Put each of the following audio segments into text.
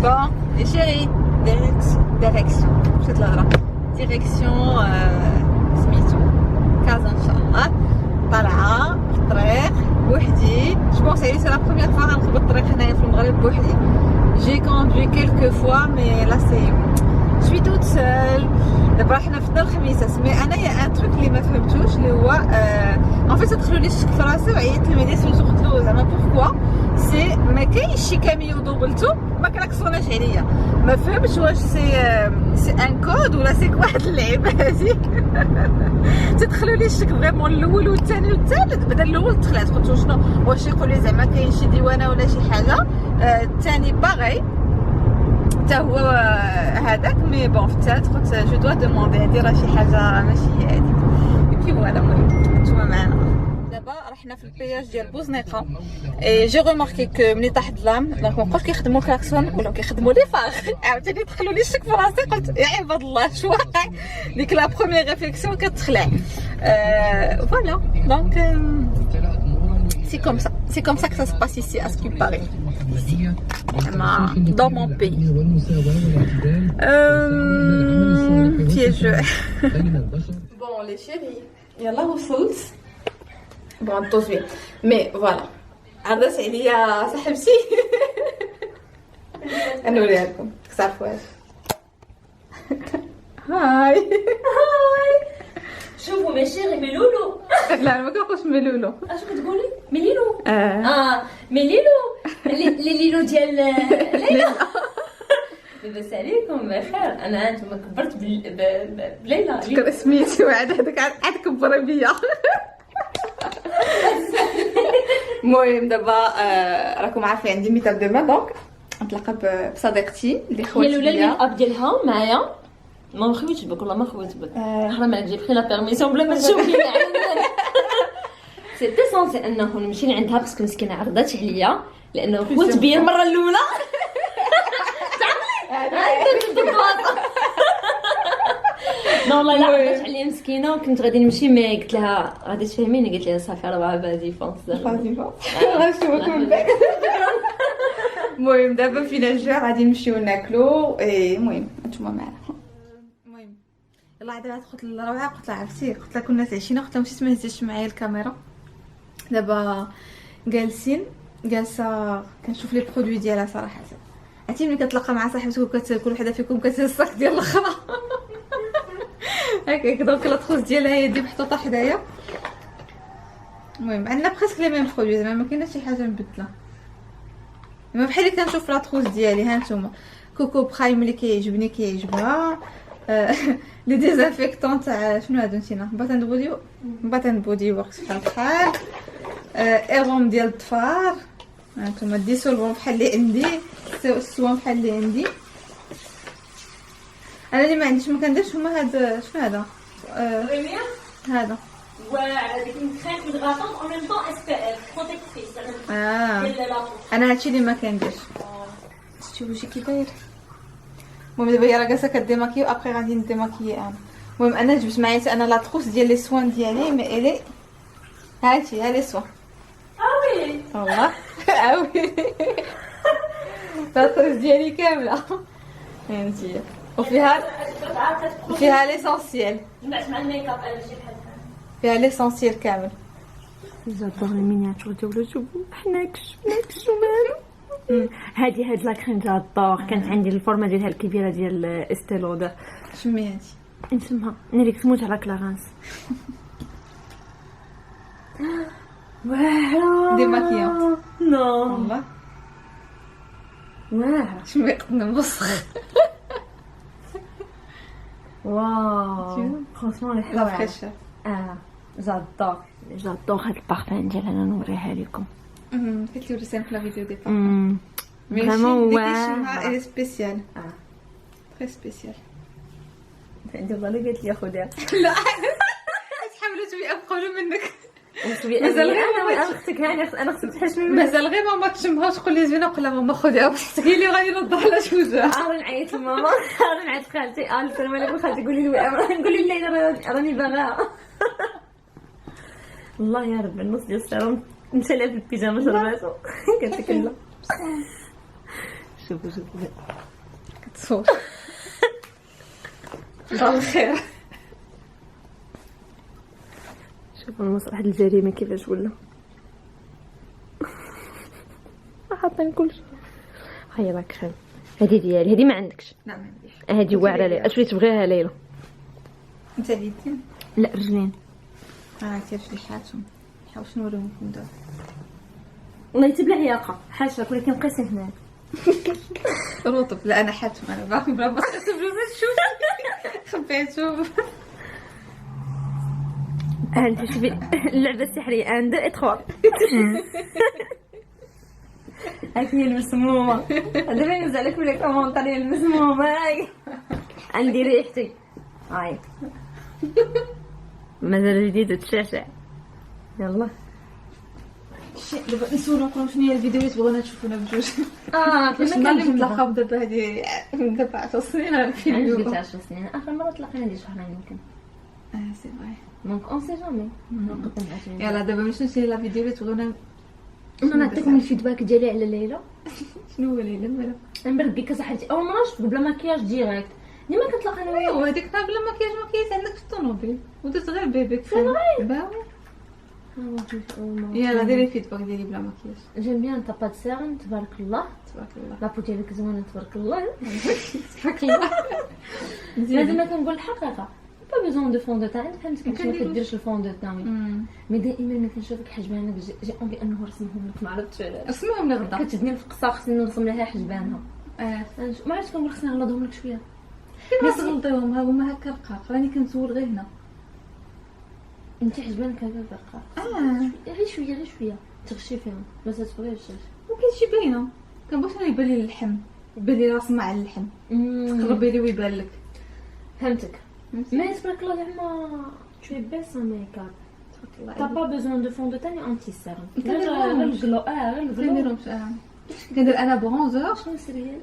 Bon, les chéris, direction. مشات الهضره. ديريكسيون سميتو كازا ان شاء الله. طالعه في الطريق بوحدي. جو بونس علي سي لا بروميير فوا غنخبط الطريق هنايا في المغرب بوحدي. جي كوندوي كيلكو فوا مي لا سي شوي توت سول. دابا حنا في الدار الخميسات مي انايا ان تروك اللي ما فهمتوش اللي هو ان فيت دخلوا لي الشك في راسي وعيطت للميديسيون قلت له زعما بوركوا سي ما كاينش شي كاميو دوبلتو ما كلاكسوناش عليا. ما فهمتش واش سي ان كود ولا سي واحد اللعيبه هذه. تدخلوا لي الشك فريمون الاول والثاني والثالث. بدا الاول دخلت قلت شنو واش يقول لي زعما كاين شي ديوانه ولا شي حاجه. الثاني باغي حتى هو هذاك مي بون في الثالث قلت جو دوا دوموندي هادي راه شي حاجه ماشي هي هاديك. كي فوالا المهم نتوما معنا. دابا رحنا في البياج ديال بوزنيقه اي جي ريماركي كو ملي طاح الظلام دونك ما بقاوش كيخدموا الكلاكسون ولاو كيخدموا لي فار. عاوتاني دخلوا لي الشك في راسي قلت يا عباد الله شو واقع. ديك لا بروميير ريفليكسيون كتخلع. فوالا دونك c'est comme ça que ça se passe ici à ce qui paraît. Dans mon pays. Piégeux. Bon les chéris, يلا وصلت. Bon توزوي. Mais voilà. عرس عليا صاحبتي. نوريها لكم. كتعرفوهاش. هاي. شوفوا مي شيري مي لولو. لا ما كنقولش مي لولو. اش كتقولي مي ليلو؟ مي ليلو لي ليلو ديال ليلى. لاباس عليكم بخير. انا انتم كبرت بليلى. فكر سميتي وعاد هذاك عاد كبر بيا. المهم دابا راكم عارفين عندي ميتاب دوما دونك نتلاقى بصديقتي اللي خواتي هي الاولى الميك اب ديالها معايا. ما خويتش بك والله ما خويت بك. حرام عليك جيب لا بيرميسيون بلا ما تشوفيني. سيتي سونسي انه نمشي لعندها باسكو مسكينه عرضات عليا لانه خوت بيا المره الاولى. لا والله لا عرضات عليا مسكينه وكنت غادي نمشي مي قلت لها غادي تفهميني قالت لي صافي راه بازي فونس. غنشوفك من بعد. المهم دابا فينا الجوع غادي نمشيو ناكلو. المهم نتوما معنا. المهم يلاه عاد قلت لروعه قلت لها عرفتي قلت لها كنا تعشينا قلت لها مشيت ما هزيتش معايا الكاميرا. دابا جالسه كنشوف لي برودوي ديالها صراحه. عرفتي ملي كتلاقى مع صاحبتك كل وحده فيكم كتهز الصاك ديال الاخرى هكاك دونك لا تخوص ديالها هي دي محطوطه حدايا. المهم عندنا بريسك لي ميم برودوي زعما ما كايناش شي حاجه مبدله. ما بحال اللي كنشوف لا تروس ديالي ها نتوما كوكو برايم اللي كيعجبها. لي ديزانفيكتون تاع شنو هادو نسينا باتن بودي وركس بحال ايروم ديال الظفار. هانتوما ديسولفون بحال اللي عندي السوان بحال اللي عندي. انا اللي ما عنديش ما كنديرش هما هاد شنو هذا بريمير هذا وعلى ديك الكريم هيدراتون اون ميم طون اس بي اف بروتيكتريس. انا هادشي اللي ما كنديرش. شوفوا شي كي داير. المهم دابا هي راه جالسه كديماكي وابخي غادي نديماكي انا. المهم انا جبت معايا انا لا تروس ديال لي سوان ديالي مي الي هاتي ها لي سوان. وي والله وي لا تروس ديالي كامله فهمتي وفيها ليسونسيال. سمعت مع الميك اب انا ماشي بحال فيها ليسونسيال كامل. جادور المينياتور ديالو شوفوا حناكش مالو. هادي هاد لاكريم جادور كانت عندي الفورمه ديالها الكبيره ديال استيلودر. شمي هادي نسمها ناريك تموت على كلاغانس. واعره دي ماكيونط نو والله واعره شمي قدنا نبصخ. واو فرانشمون لا فريشر. جادور هاد البارفان ديال انا نوريها لكم. قلت لي رسم في لا فيديو دي فريمون واعره اي سبيسيال تري سبيسيال. عندي والله قالت لي خذيها. لا تحاولوا تبيعوا منك. مازال غير انا اختك هاني انا خصك تحشمي مازال غير ماما تشمها تقول لي زوينه نقول لها ماما خذيها بصحتك هي اللي غادي نوضح لها شو جا. راني نعيط لماما راني نعيط خالتي السلام عليكم خالتي قولي لي نقول لها راني باغاها. والله يا رب النص ديال السيروم مشى لها في البيجامه شرباتو قالت لك لا شوفوا كتصور الله خير. شوفوا المسرح د الجريمه كيفاش ولا حاطين كلشي. هيا لا كريم هذه ديالي، هذه ما عندكش. لا ما عنديش. هذه واعره ليلى. اش بغيتي تبغيها ليلى؟ انت ديتي لا رجلين. كيفاش لي حاتهم نحاول نوريهم لكم دابا. والله تبلع ياقه حاشاك ولكن قيسي هنا رطب. لا انا حاتم انا باغي بلا ما تشوف خبيتو. انت شوفي اللعبه السحريه عند ادخل. هاك هي المسمومه. دابا ننزل لك في الكومونتير المسمومه. هاي عندي ريحتي. هاي مازال جديد تشعشع. يلا دابا نسولكم شنو هي الفيديوهات بغينا تشوفونا بجوج. كيما كنا اللي متلاقاو دابا هادي دابا 10 سنين عندي الفيديو. 10 سنين اخر مره تلاقينا ديال شهرين يمكن. سي فري. دونك اون سي جامي نقدم عشان يلا دابا شنو هي لا فيديوهات بغينا انا نعطيكم الفيدباك ديالي على ليلى. شنو هو ليلى مالا نبرد بك صاحبتي اول مره شفت بلا مكياج ديريكت. ديما كنتلاقى انا وياها. وهذيك بلا مكياج عندك في الطوموبيل ودرت غير بيبيك سي فري. باوي. يلا ديري الفيدباك ديالي بلا مكياج. جيم بيان تا با دو سيرم تبارك الله. تبارك الله. لابو ديالك زوينه تبارك الله. تبارك الله. لازم كنقول الحقيقه با بيزون دو فون دو تان. فهمت كيفاش ما كديرش الفون دو تان مي دائما ملي كنشوفك حجبانك جي اونفي انه نرسمهم لك ما عرفتش علاش. رسميهم لي غدا. كتجبني الفقصه خصني نرسم لها حجبانها. ما عرفتش كنقول خصني نغلظهم لك شويه. كيما تغلطيهم هما هكا رقاق راني كنزول غير هنا. انت حجبانك هكا رقاق. غير شويه تغشي فيهم ما تبغيش. ممكن شي باينه كنبغيش انا يبان لي اللحم يبان لي راس مع اللحم تقربي لي ويبان لك. فهمتك. ما تبارك الله زعما tu es belle sans make-up. T'as pas besoin de fond de teint et anti-cerne. غير الجلو غير الجلو. كنديرهم كندير انا برونزور. شنو السر ديالك؟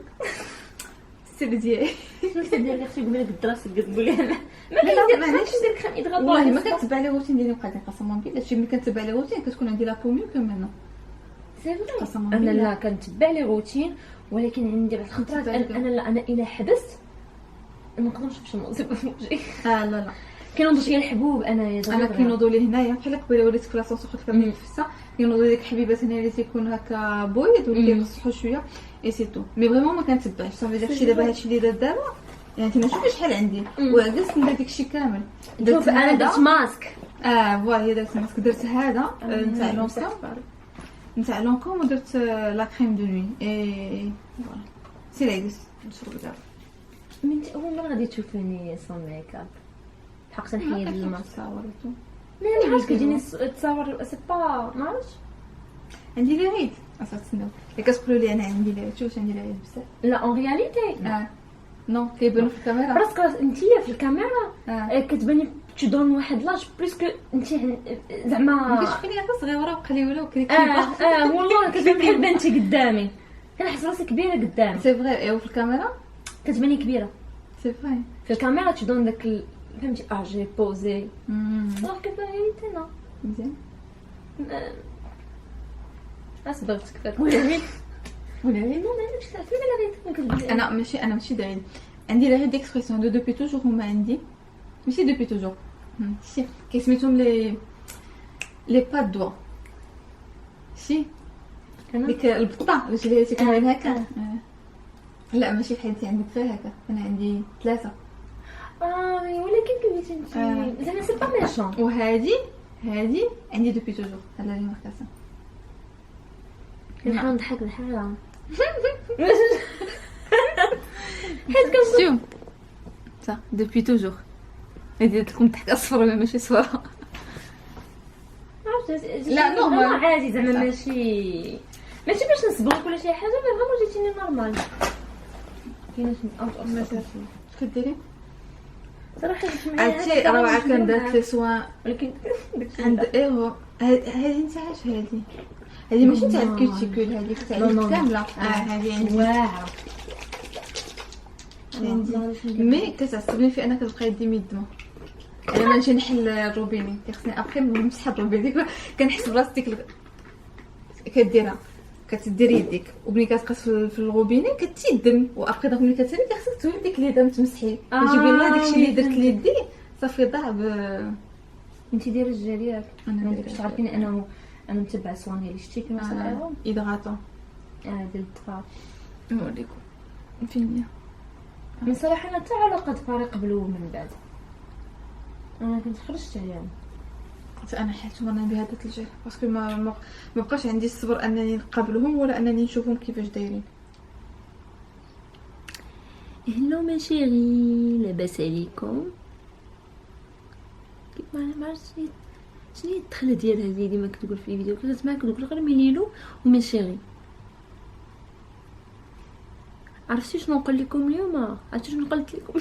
السر ديالي شنو السر ديالك؟ خصك تقول لك الدراسه كتقول لها لا ما عنديش ندير كريم يدغال. والله ما كنتبع لي روتين ديالي بقيت قسما بالله شي ملي كنتبع لي روتين كتكون عندي لا بوميو كمان. سي فري. انا لا كنتبع لي روتين ولكن عندي بعض الخطرات انا الا حبست ما نقدرش نمشي نوض في وجهي. لا كينوض شي الحبوب انايا انا كينوضوا لي هنايا بحال قبيله وريتك في لاصونس وخدت كامل الفسه كينوضوا لي ديك حبيبات هنا اللي تيكون هكا بويض واللي كيصحوا شويه اي سي تو. مي فريمون ما كنتبعش صافي داكشي دابا هادشي اللي دار دابا يعني انت شوفي شحال عندي وعكست ندير داكشي كامل. شوف انا درت ماسك. فوالا هي درت ماسك درت هذا نتاع لونكوم نتاع لونكوم ودرت لا كريم دو نوي اي فوالا سي لايكس نشرب دابا. من اول مره غادي تشوفيني سون ميك اب حقا نحيد الماسك. لا علاش كيجيني تصاور سي با ما عرفتش عندي لي ريد اصلا تسناو اللي كتقولوا لي انا عندي لي شوف عندي لي ريد بزاف. لا اون رياليتي نو كيبانوا في الكاميرا راسك انتيا في الكاميرا كتباني تدون واحد لاج بليسكو انت زعما كتشوفيني هكا صغيره وقليوله وكريكيبه. والله كتبان بحال بنتي قدامي كنحس راسي كبيره قدامي. سي فري ايوا في الكاميرا كتباني كبيره. سي فري في الكاميرا تدون داك فهمتي جي بوزي صافي كتبان رياليتي. مزيان اصبرت كفاك ولا ولا لا ماشي تعرفي لا غير انا ماشي داير عندي لا ريد اكسبريسيون دو دوبي توجور هما عندي ماشي دوبي توجور شي كيسميتهم لي باد دوا شي ديك البطه اللي تيكون هكا. لا ماشي بحالتي عندك غير هكا انا عندي 3 ولكن كيفاش انت زعما سي با ميشون. وهذه عندي دوبي توجور هلا لي ماركاسا كنحاول نضحك الحاله حيت كنشوف صح دوبي توجور هذه لكم ضحك اصفر ماشي صوره. لا نورمال عادي زعما ماشي باش نصبرك ولا شي حاجه مي فريمون جيتيني نورمال. كاينه مثلا كديري صراحه عرفتي راه كندات لي سوا ولكن عند ايغو هذه انت عاش هذه ماشي تاع الكوتيكول هذيك تاع كامله هذه عندي واعره مي كتعصبني في انك تبقى يدي ميدمه لما نجي نحل الروبيني كيخصني ابخي نمسح الروبيني كنحس براسي ديك كديرها كتديري يديك وملي كتقص في الغوبينه كتيدم وابخي داك ملي كتسالي خاصك تولي ديك اليد تمسحي تجيبي الله داكشي اللي درت ليدي صافي ضاع انت دايره الجل ياك انا ما كنتش تعرفين انا متبعه صواني اللي شتي كيما صراحه ايدغاطون ديال الطفال نوريكم فين هي من صراحه انا حتى علاقه طفاري قبل ومن بعد انا كنت خرجت عليهم انا حيت وانا بهذا الجهه باسكو ما بقاش عندي الصبر انني نقابلهم ولا انني نشوفهم كيفاش دايرين. هلو ما شيري لاباس عليكم كيف ما عرفتش شنو هي الدخله ديالها هذه ديما كتقول في الفيديو كتسمع كتقول غير ميليلو وما شيري. عرفتي شنو نقول لكم اليوم؟ عرفتي شنو قلت لكم؟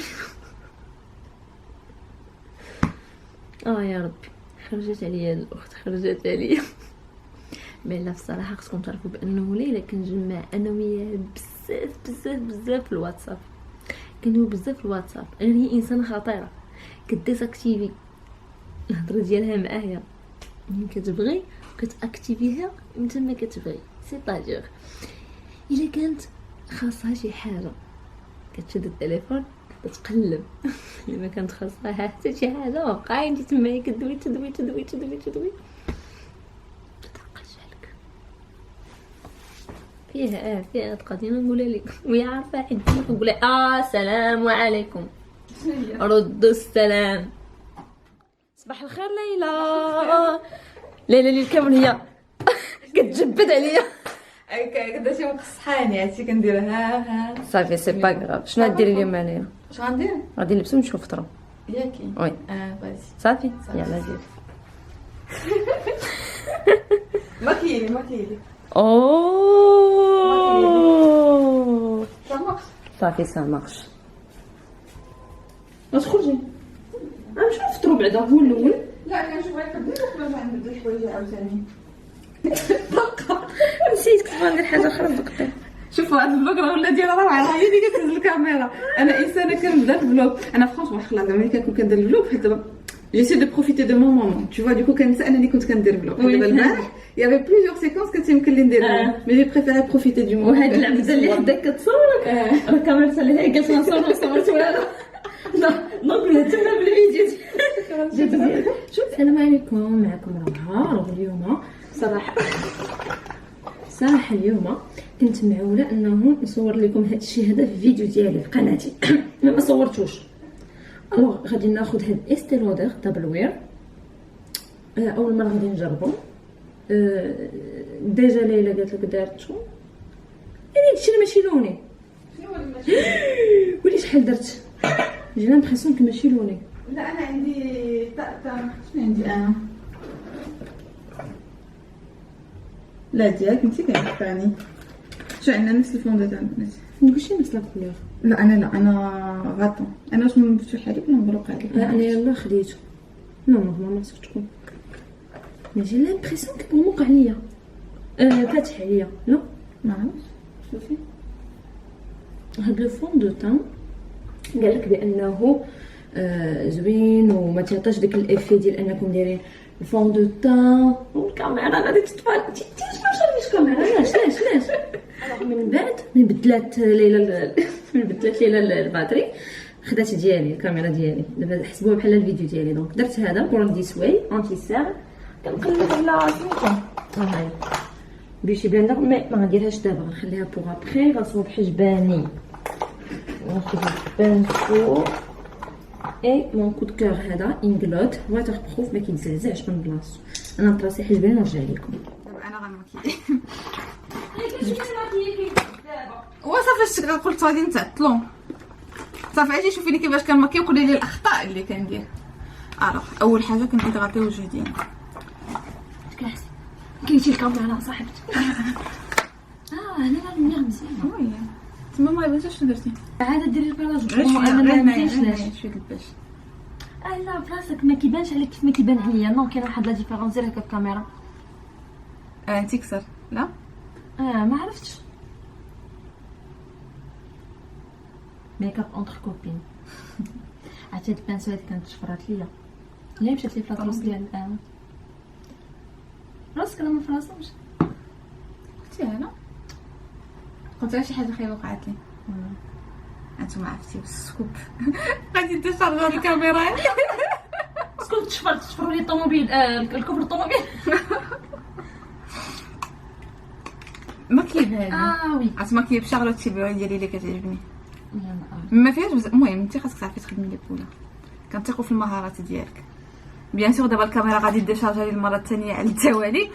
يا ربي خرجت عليا الاخت خرجت عليا. مي لا بصراحه خصكم تعرفوا بانه ليله كنجمع انا وياه بزاف في الواتساب كندوي بزاف في الواتساب. غير هي انسانه خطيره كديزاكتيفي الهضره ديالها معايا ملي كتبغي وكتاكتيفيها متى ما كتبغي سيطاجور. الا كانت خاصها شي حاجه كتشد التليفون تقلب الا ما كانت خاصها حتى شي حاجه وقاي انت تما كدوي تدوي تتعقلش عليك فيها تقدينا نقولها لك وهي عارفه حيت نقولها السلام عليكم ردوا السلام. صباح الخير ليلى اللي كامل هي كتجبد عليا كدا شي مقصحاني هادشي كنديرها صافي سي با غراف. شنو غديري اليوم انايا؟ اش غندير؟ غادي نلبسو ونمشيو نفطرو ياكي وي بغيتي صافي يلا دير ما كايني صافي سامعش واش خرجي نمشيو نفطرو بعدا هو الاول. لا كنشوف غير كدير وخرج عند الحوايج عاوتاني نسيت كنت غندير حاجه اخرى دقتي. شوفوا هاد الفلوق راه ولا ديال روعه هي اللي كتهز الكاميرا. انا انسانه كنبدا الفلوق انا فرونشمون خلاص زعما ملي كنكون كندير الفلوق بحال دابا جيسي دو بروفيتي دو مون مومون تو فوا دوكو كنسى انني كنت كندير فلوق. دابا البارح يافي بليزيور سيكونس كنت يمكن لي ندير مي جي بريفيري بروفيتي دو مون. وهاد العبده اللي حداك كتصورك راه كاميرا اللي هي قالت نصور صورت والو نقولها تما بالفيديو ديالك. شوف السلام عليكم معكم راه اليوم صراحه اليوم كنت معوله انه نصور لكم هذا الشيء هذا في فيديو ديالي في قناتي ما صورتوش. الوغ غادي ناخذ هاد استي لودر دبل وير اول مره غادي نجربو. ديجا ليلى قالت لك دارتو يعني هادشي ماشي لوني. شنو هو المشكل؟ ولي شحال درت جي لامبريسيون كو ماشي لوني. لا انا عندي شنو عندي انا لا ديالك انت كيعجبني شو عندنا نفس الفوندو تاع البنات نقولش نفس الكولور. لا انا غاطون انا واش مفتوح عليك ولا مبروك عليك؟ انا يلا خديته نورمالمون ما خصك تكون مي جي لامبريسيون كو موقع عليا فاتح عليا. لا ما عرفتش شوفي هاد لو فون دو تان قالك بانه زوين وما تعطيش داك الافي ديال انكم دايرين الفون دو تان والكاميرا غادي تطفى. انت ما شاريش كاميرا علاش من بعد من بدلات ليلى الباتري خدات ديالي الكاميرا ديالي دابا حسبوها بحال الفيديو ديالي دونك درت هذا بور ديسواي اونتي ساغ كنقلب على سميتو هاي بيوتي بلندر مي ما غنديرهاش دابا غنخليها بوغ ابخي غنصوب حجباني ناخذ البانسو اي مون كود كور هذا انجلوت واتر بروف ما كيتزعزعش من بلاصتو. انا نطراسي حجباني نرجع لكم دابا انا غنمكي وصافي قلت غادي نتعطلوا صافي اجي شوفيني كيفاش كنمكي وقولي لي الاخطاء اللي كندير. اول حاجه كنهيدراطي وجهي ديالي كاينتي الكاميرا صاحبتي هنا الميغ مزيان وي تما ما بغيتش شنو درتي عاد ديري الكراج انا ما نديرش شويه الباش لا براسك ما كيبانش عليك كيف ما كيبان عليا. نو كاين واحد لا ديفيرونس ديال هكا الكاميرا انت كسر لا ما عرفتش ميك اب اونتر كوبين. عرفتي هاد البانسو هادي كانت شفرات ليا لا مشات لي في لاطروس ديال راسك انا ما فراسمش قلتي انا قلت لها شي حاجه خايبه وقعت لي. انتم عرفتي السكوب. غادي تشارجر الكاميرا. اسكت تشفروا لي الطوموبيل الكفر الطوموبيل. ماكيب هذه. وي عرفت ماكيب شارلوت تيبيري ديالي اللي كتعجبني. ما فيهاش بزاف. المهم انت خاصك تعرفي تخدمي لي بولا، كنثيقوا في المهارات ديالك. بيان سور دابا الكاميرا غادي ديشارجا لي المره الثانيه على التوالي.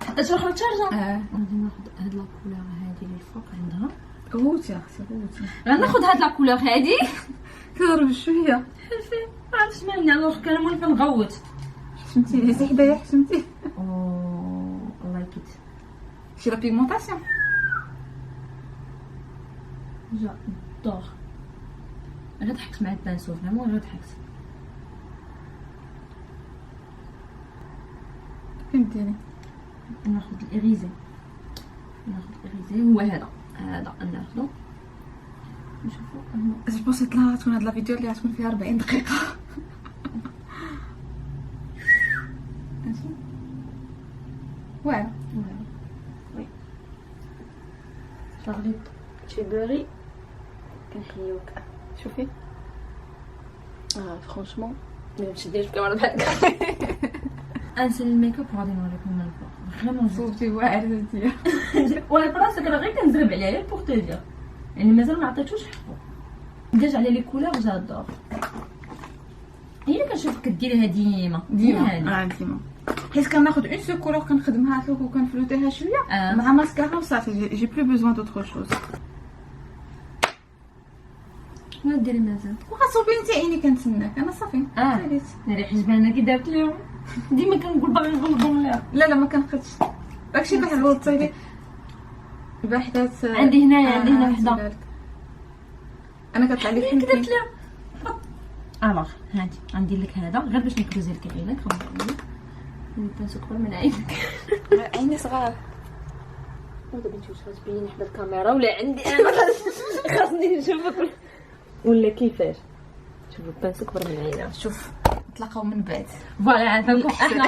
حتى تروح للتشارجر. غادي ناخذ هاد لا كولور هادي اللي الفوق عندها. غوتي اختي غوتي. غناخذ هاد لا كولور هادي. كنضرب شويه. حلفي ما عرفتش مالني الوغ كان مولفه نغوت. حشمتي هزي حدايا حشمتي. الله يكيت. شي لا بيغمونطاسيون. جادور. غير ضحكت مع البانسو فريمون غير ضحكت. فين ديري؟ ناخذ الإغيزي هو هذا ناخذو نشوفو. جو بونس لا تكون هاد لا فيديو اللي غتكون فيها 40 دقيقه. واعر وي شارلوت تيبيري كنحيوك. شوفي فرونشمون ملي تشديش الكاميرا بحالك. انسى الميك اب وغادي نوريكم من الفوق فريمون صوتي واعر زيتيا. وانا براسك راه غير كنزرب عليها غير بوغ تو دير، يعني مازال ما عطيتوش حقه. ديجا على لي كولور جادور. هي اللي كنشوفك كديريها ديما ديما. حيت كناخذ اون سو كولور كنخدمها هكاك وكنفلوتيها شويه مع ماسكارا وصافي. جي بلو بوزوان دوطخ شوز. شنو ديري مازال؟ وغتصوبي انت عيني كنتسناك انا صافي. ناري حجبانه كي دارت اليوم. ديما كنقول باغي نغلبهم ليها. لا ما كنقدش. داكشي اللي غلطتي لي الباحثات. عندي هنايا وحده. انا كطلع لي فين درت لها. الوغ هانتي غندير لك هذا غير باش نكبوزي لك عينك. البانسو كبر من عينك. عيني صغار. ودابا انت واش غتبيني حدا الكاميرا ولا عندي انا خاصني نشوفك ولا كيفاش؟ شوف البانسو كبر من عينك. شوف نتلاقاو من بعد. فوالا عندكم احنا.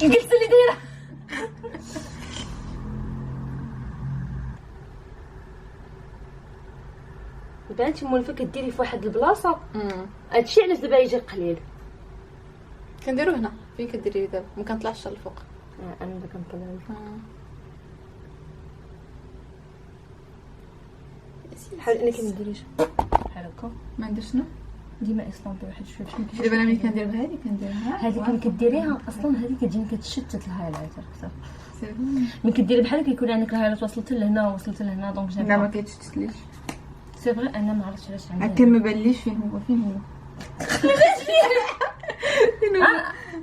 الجلسه اللي دايره. دابا انت مولفه كديري في واحد البلاصه. هادشي علاش دابا يجي قليل. كنديرو هنا فين كديري دابا ما كنطلعش للفوق. انا دابا كنطلع للفوق. حاول انك ما ديريش بحال هكا. ما ندير شنو ديما اسطمبي واحد شويه باش دابا انا ملي كندير بهادي كنديرها هذيك ملي كديريها اصلا هذيك كتجي كتشتت الهايلايت اكثر. ملي كديري بحال هكا يكون عندك الهايلايت وصلت لهنا وصلت لهنا دونك لا ما كيتشتتليش. سي فري انا ما عرفتش علاش عندي هكا ما بانليش فين هو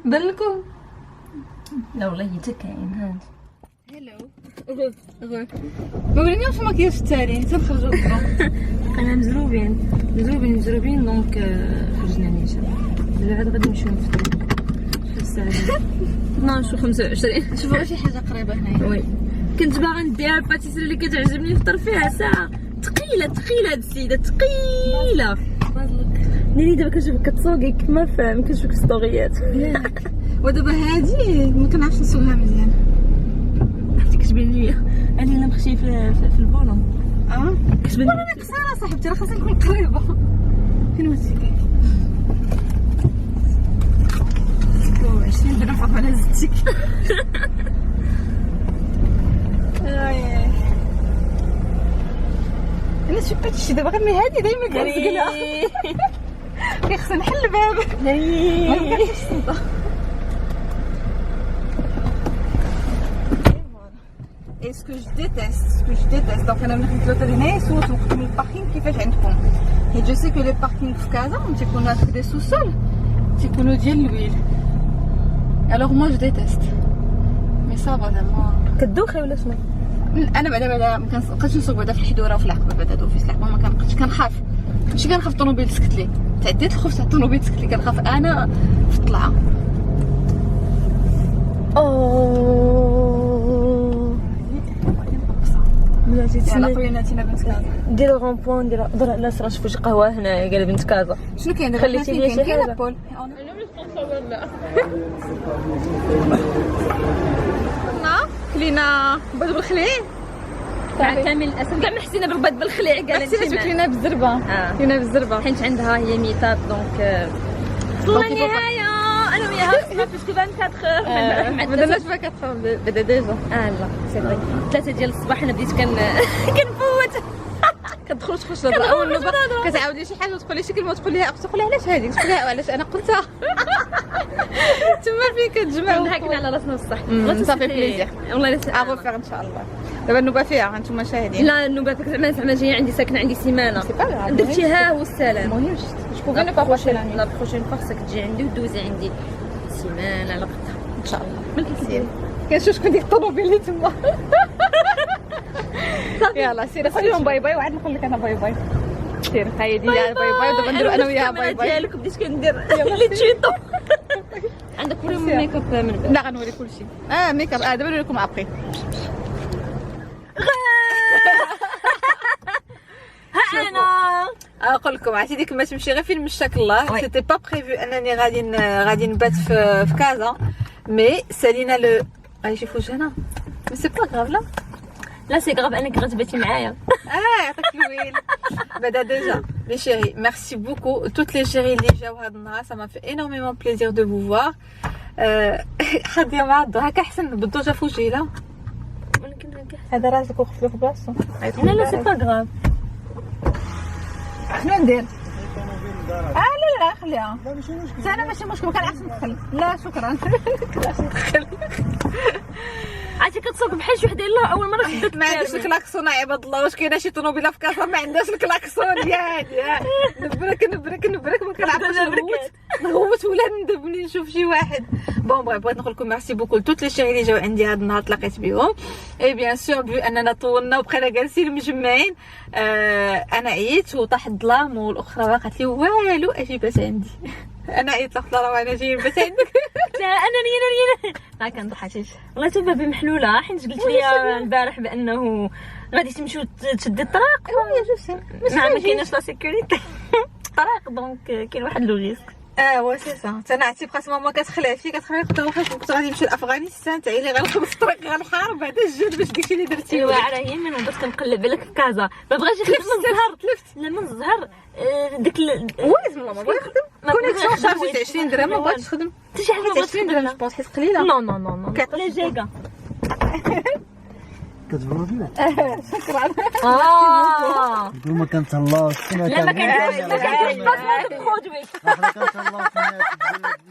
بان لكم. لا والله حتى كاين هانت. هلو ما ورينيش المكياج التالي تنخرجوا للضوء. انا مزروبين دونك خرجنا نيشان. دابا عاد غادي نمشيو نفطرو. شحال الساعه؟ 12:25. شوفوا شي حاجه قريبه هنايا. وي كنت باغا نديها الباتيسري اللي كتعجبني نفطر فيها ساعه. ثقيله هاد السيده ثقيله. ناري دابا كنشوفك كتسوقي كما فاهم كنشوفك في ستوريات. ودابا هادي ما كنعرفش نسوقها مزيان. كتبان ليا انا الا مخشي في الفولون. كتبان انا قصيره صاحبتي راه خاصني نكون قريبه. فين وصلتي؟ 20 درهم على زدتك. انا شبت شي دابا غير من هادي دايما كنسقلها. خصني نحل الباب. ما بقاش الصوت. Et ce que je déteste, donc انا ملي كنت لوطال هنايا سولت وقتهم الباركينغ كيفاش عندكم، حيت جو سي كو لي باركينغ في كازا تيكونوا هكا دي سوسول تيكونوا ديال الويل. الوغ مو جو ديتست مي صافا زعما كدوخي ولا شنو؟ انا بعدا ما كنبقاش نسوق بعدا في الحدوره وفي العقبه بعدا دوفيس العقبه ما كنبقاش كنخاف. ماشي كنخاف الطوموبيل تسكت لي، تعديت الخوف تاع الطوموبيل تسكت لي، كنخاف انا في الطلعه. يلا خويا ناتينا بنت كازا دير رونبوان دير لا صرا شوفوا شي قهوه هنايا قال بنت كازا. شنو كاين دابا؟ خليتي لي شي حاجه؟ بول لنا بيض بالخليع مع كامل الاسف كاع محسينه بالبيض بالخليع قالت حسيت بك لينا بالزربه لينا بالزربه حيت عندها هي ميتات دونك وصلنا النهايه انا وياها وصلنا باسكو 24 ما درناش 24 بدا ديجا لا سي فري 3 ديال الصباح انا بديت كنفوت كتدخل تخش اول نوبه كتعاودي شي حاجه وتقولي شي كلمه وتقول لها تقول لها علاش هذيك تقول لها علاش انا قلتها تما فين كتجمعوا ضحكنا على راسنا بصح صافي بليزير والله لا افوفير ان شاء الله دابا النوبه فيها انتم شاهدين لا النوبه فيك زعما جايه عندي ساكنه عندي سيمانه درتيها والسلام المهم جو بوفي نو با بروشي لا لا بروشين فورس تجي عندي ودوزي عندي سيمانه على غدا ان شاء الله ملكي كنشوف شكون ديك الطوموبيل اللي تما يلا سيري خليهم باي باي وعاد نقول لك انا باي باي سير هاي دي باي باي ودابا نديرو انا وياها باي باي ديالك بديت كندير اللي تشيطو عندك وري ميك اب من بعد لا غنوري كلشي ميك اب دابا نوريكم ابري انا نقول لكم عرفتي ديك ما تمشي غير فين مشاك الله سيتي با بريفو انني غادي نبات في كازا مي سالينا لو غادي شوفوا هنا مي سي با غاف لا لا سي غاف انك غتباتي معايا يعطيك الويل بدا ديجا لي شيري ميرسي بوكو توت لي شيري اللي جاو هاد النهار سا ما في انورميمون بليزير دو فو فوار خديه مع الضو هكا احسن بالضوجه فوجيله هذا راسك وخفلو في بلاصتو لا لا سي با غاف شنو ندير لا خليها لا ماشي مشكل انا ماشي مشكل كان احسن ندخل لا شكرا عرفتي كتسوق بحال شي وحده يلاه اول مره شدت ما عندهاش الكلاكسون عباد الله واش كاينه شي طوموبيله في كازا ما عندهاش الكلاكسون يا نبرك ما كنعرفش نغوت ولا ندب ملي نشوف شي واحد بون بغيت نقول لكم ميرسي بوكو لتوت لي شيري اللي جاو عندي هذا النهار تلاقيت بهم اي بيان سور بو اننا طولنا وبقينا جالسين مجمعين انا عييت وطاح الظلام والاخرى قالت لي والو اجي بات عندي انا عييت لاخت راه انا جاي بات عندك لا انا ما كنضحكش والله تبا بمحلوله حيت قلت لي البارح بانه غادي تمشيو تشدي الطريق ما كايناش لا سيكوريتي الطريق دونك كاين واحد لو ريسك وا سي سا انا عرفتي بقات ماما كتخلع فيك كتخلي كنت غادي نمشي لافغانستان تعيلي غنخلص الطريق غنحارب بعدا الجد باش داكشي اللي درتي ايوا راه هي من بدات كنقلب عليك في كازا ما بغاش يخدم من الزهر لا من الزهر ديك وين ماما بغا يخدم كونيكسيون شارجي 20 درهم ما بغاتش تخدم حتى شي حاجه ما بغاتش 20 درهم جو حيت قليله نو نو نو نو لا جاكا كتبرد لا شكرا ما كنتهلاوش لا ما كنديرش برودوي حنا كنتهلاو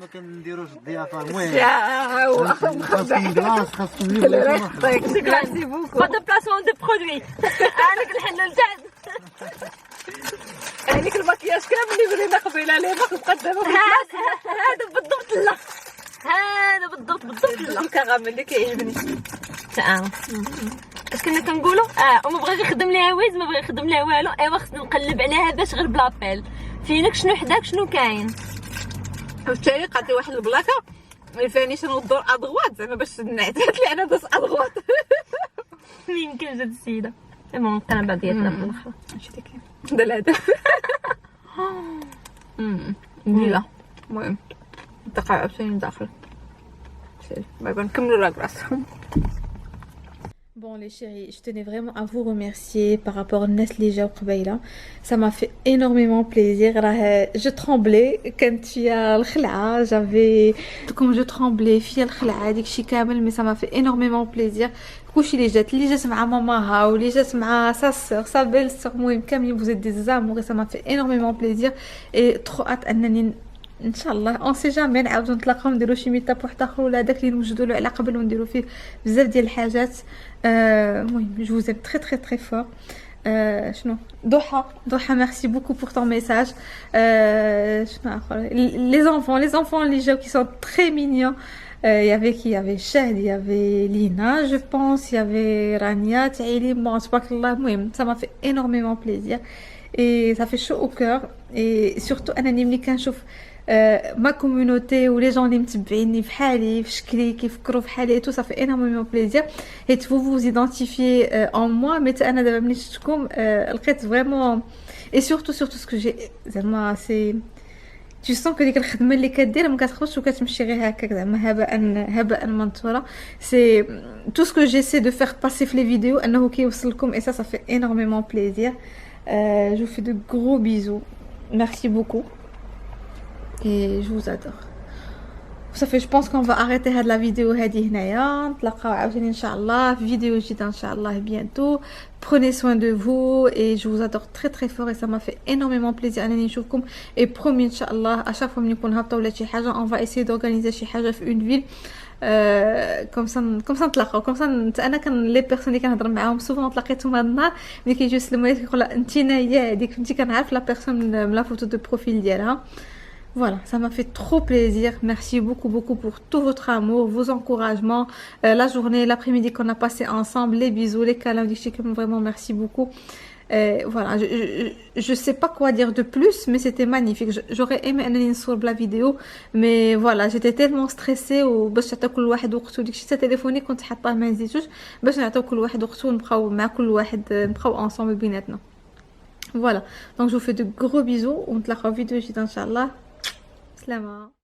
ما كنديروش الضيافه المهم خاصكم كلاص خاصكم ميرسي بوكو با دو بلاسمون دو برودوي هذاك الحلال تاع هذيك المكياج كامل اللي ورينا قبيله عليه ما قدامه هذا بالضبط لا هذا بالضبط لا الكراميل اللي كيعجبني اش كنا كنقولوا وما بغاش يخدم ليها ويز ما بغا يخدم ليها والو ايوا خصنا نقلب عليها باش غير بلابيل فينك شنو حداك شنو كاين والثاني قالت لي واحد البلاكه الفانيش ندور ادغوات زعما باش نعتات لي انا داس ادغوات يمكن جات السيده المهم القنابه ديالنا في الاخر ماشي ديك هذا الهدف لا المهم دقائق عاوتاني داخل باي باي نكملوا لا كلاس. Bon les chéris, je tenais vraiment à vous remercier par rapport à الناس اللي جاو قبيله. Ça m'a fait énormément plaisir. Je tremblais quand فيا الخلعه j'avais comme je tremblais فيا الخلعه ديك شي كامل mais ça m'a fait énormément plaisir. كلشي اللي جات مع ماماها واللي جات مع sa sœur sa belle-sœur المهم كاملين vous êtes des amours et ça m'a fait énormément plaisir et trop hâte انني ان شاء الله اون سي جامي نعاودو نتلاقاو نديرو شي ميتاب واحد اخر ولا داك اللي نوجدو له على قبل ونديرو فيه بزاف ديال الحاجات. المهم جو vous aime très très très fort. شنو ضحى ميرسي بوكو بور طون ميساج. شنو اخر les enfants اللي جاو qui sont très mignons. Il y avait qui? Il y avait Shahd, il y avait Lina, je pense, il y avait Rania, Taïli, bon, tabarakallah, ça m'a fait énormément plaisir et ça fait chaud au cœur et surtout انا ملي كنشوف ما كوميونيتي ولي جون اللي متبعيني بحالي في شكلي كيفكروا بحالي تو صافي انورمون بليزير حيت فو ايدونتيفي اون موا مي انا دابا ملي شفتكم لقيت فريمون اي سورتو سكو جي زعما سي tu sens que ديك الخدمه اللي كدير ما كتخرجش وكتمشي غير هكاك زعما هباء منثورا. c'est tout ce que j'essaie de faire passer في les vidéos انه كيوصل لكم et ça fait énormément plaisir. Je vous fais de gros bisous, merci beaucoup et je vous adore. Ça fait je pense qu'on va arrêter هاد la vidéo هادي هنايا. نتلاقاو عاوتاني ان شاء الله في فيديو جديد ان شاء الله bientôt. Prenez soin de vous et je vous adore très très fort et ça m'a fait énormément plaisir انني نشوفكم. et promis ان شاء الله à chaque fois ملي نكون هابطه ولا شي حاجه on va essayer d'organiser شي حاجه في une ville كوم سا نتلاقاو كوم سا. انا كان لي بيرسون اللي كنهضر معاهم سوفون تلاقيتهم هاد النهار ملي كيجيو يسلموا لي كيقول انتينا هي هذيك فهمتي كنعرف لا بيرسون من لا فوتو دو بروفيل ديالها. Voilà, ça m'a fait trop plaisir. Merci beaucoup pour tout votre amour, vos encouragements, la journée, l'après-midi qu'on a passé ensemble, les bisous, les câlins, vraiment merci beaucoup. Voilà, je sais pas quoi dire de plus, mais c'était magnifique. J'aurais aimé انني نصور بلا vidéo, mais voilà, j'étais tellement stressée وباش تعطيو كل واحد وقته. ديك الشيء تليفوني كنت حاطاه ما نزيدوش باش نعطيو كل واحد وقته ونبقاو مع كل واحد نبقاو ensemble بيناتنا. Voilà, donc je vous fais de gros bisous ونتلاقاو فيديو جديد ان شاء الله. سلامة.